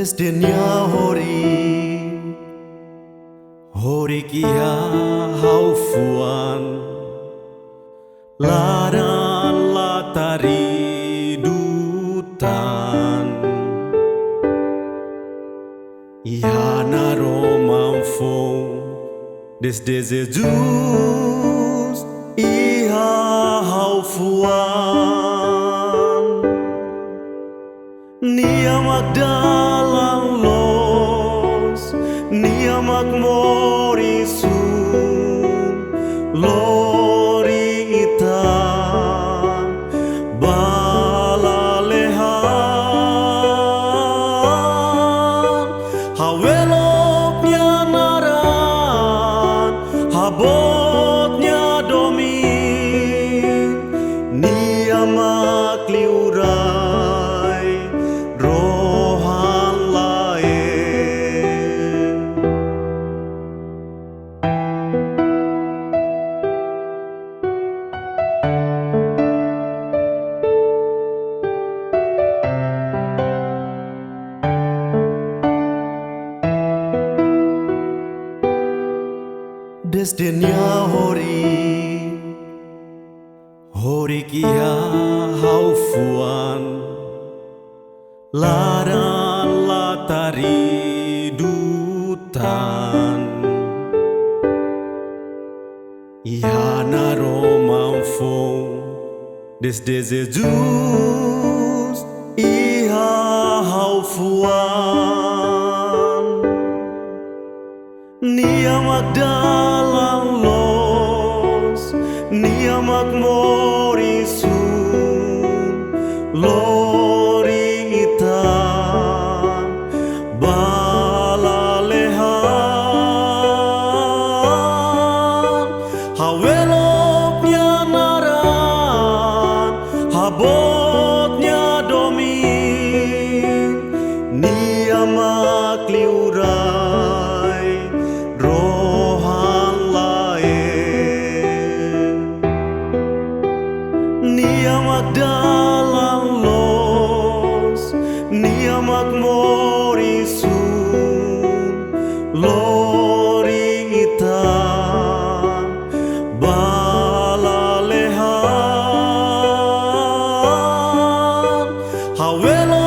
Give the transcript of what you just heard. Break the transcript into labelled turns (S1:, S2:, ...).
S1: Destinnya hori kia haufuan laran latari dutan ihana romamfong desde Jesus iha haufuan niamak dalang los niamak morisu lori ita balalehan haweloknya naran habotnya domin niamak liurai rohan lain destinnya hori kia haufuan laran latari dutan ihana romamfong desde Jesus iha haufuan niamak dalang los niamak morisu lori ita balalehan haweloknya naran habotnya domin niamak liurai rohan lain niamak dalang los niamak morisu lori ita balalehan hawelo